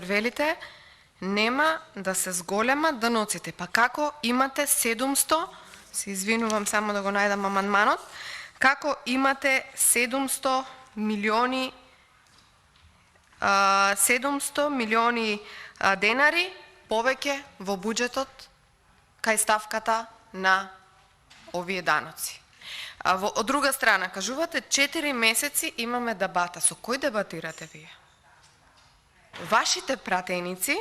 велите нема да се зголемат даноците. Па како имате 700, се извинувам само да го најдам амандманот, како имате 700 милиони денари повеќе во буџетот кај ставката на овие даноци. Од друга страна, кажувате 4 месеци имаме дебата. Со кој дебатирате вие? Вашите пратеници,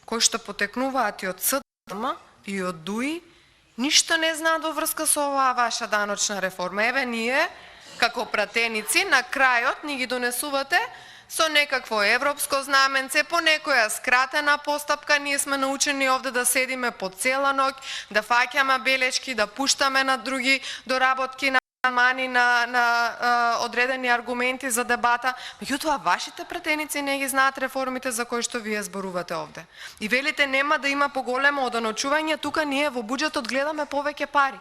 кои што потекнуваат и од СДМ и од ДУИ, ништо не знаат во врска со оваа ваша даночна реформа. Еве ние, како пратеници, на крајот ни ги донесувате со некакво европско знаменце, по некоја скратена постапка. Ние сме научени овде да седиме по цела ноќ, да фаќаме белешки, да пуштаме на други доработки, на мани, на одредени аргументи за дебата. Меѓутоа, вашите пратеници не ги знаат реформите за кои што вие зборувате овде. И велите нема да има поголемо оданочување, тука ние во буџетот гледаме повеќе пари.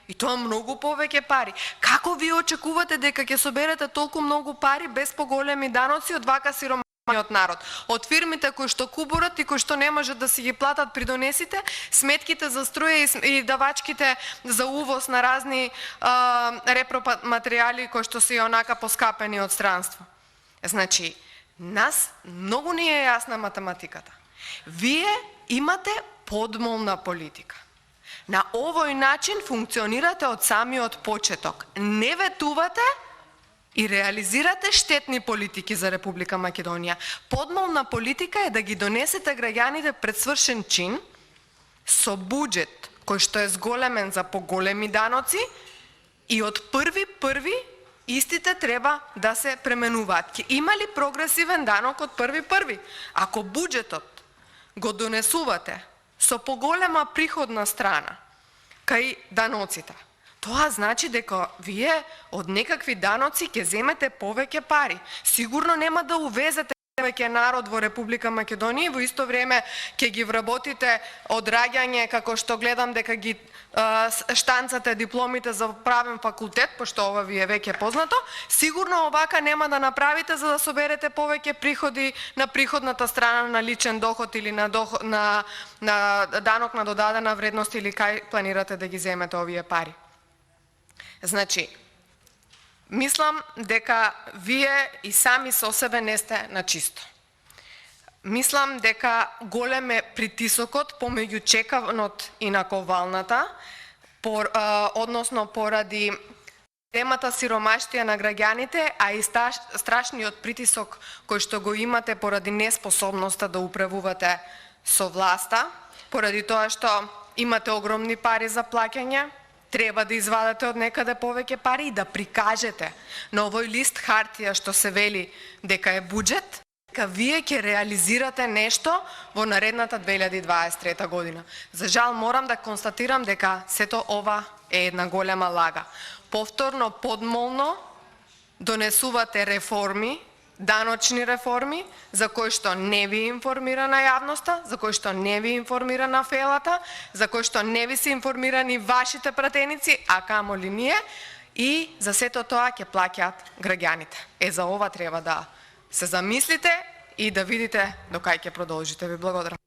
И тоа многу повеќе пари. Како ви очекувате дека ќе соберете толку многу пари без поголеми даноци од вака сироманиот народ? Од фирмите кои што кубурат и кои што не можат да си ги платат придонесите, сметките за струја и давачките за увоз на разни репроматеријали кои што се и онака поскапени од странство. Значи, нас многу ни е јасна математиката. Вие имате подмолна политика. На овој начин функционирате од самиот почеток. Не ветувате и реализирате штетни политики за Република Македонија. Подмолна политика е да ги донесете граѓаните пред свршен чин со буџет кој што е зголемен за поголеми даноци и од 1.1. истите треба да се пременуваат. Ќе има ли прогресивен данок од 1.1? Ако буџетот го донесувате со поголема приходна страна кај даноците, тоа значи дека вие од некакви даноци ќе земете повеќе пари. Сигурно нема да увезете повеќе народ во Република Македонија и во исто време ќе ги вработите од раѓање, како што гледам дека ги штанцате дипломите за правен факултет, пошто ова ви е веќе познато. Сигурно овака нема да направите за да соберете повеќе приходи на приходната страна на личен доход или на данок на додадена вредност или кај планирате да ги земете овие пари. Значи, мислам дека вие и сами со себе не сте на чисто. Мислам дека голем е притисокот помеѓу чеканот и наковалната, односно поради темата сиромаштија на граѓаните, а и страшниот притисок кој што го имате поради неспособноста да управувате со власта, поради тоа што имате огромни пари за плаќање, треба да извадете од некаде повеќе пари и да прикажете на овој лист хартија што се вели дека е буџет, дека вие ќе реализирате нешто во наредната 2023 година. За жал морам да констатирам дека сето ова е една голема лага. Повторно подмолно донесувате реформи, даночни реформи, за кои што не ви информирана јавноста, за кои што не ви информирана фелата, за кои што не ви се информирани вашите пратеници, а камоли ние, и за сето тоа ќе плаќаат граѓаните. За ова треба да се замислите и да видите до кај ќе продолжите. Ви благодарам.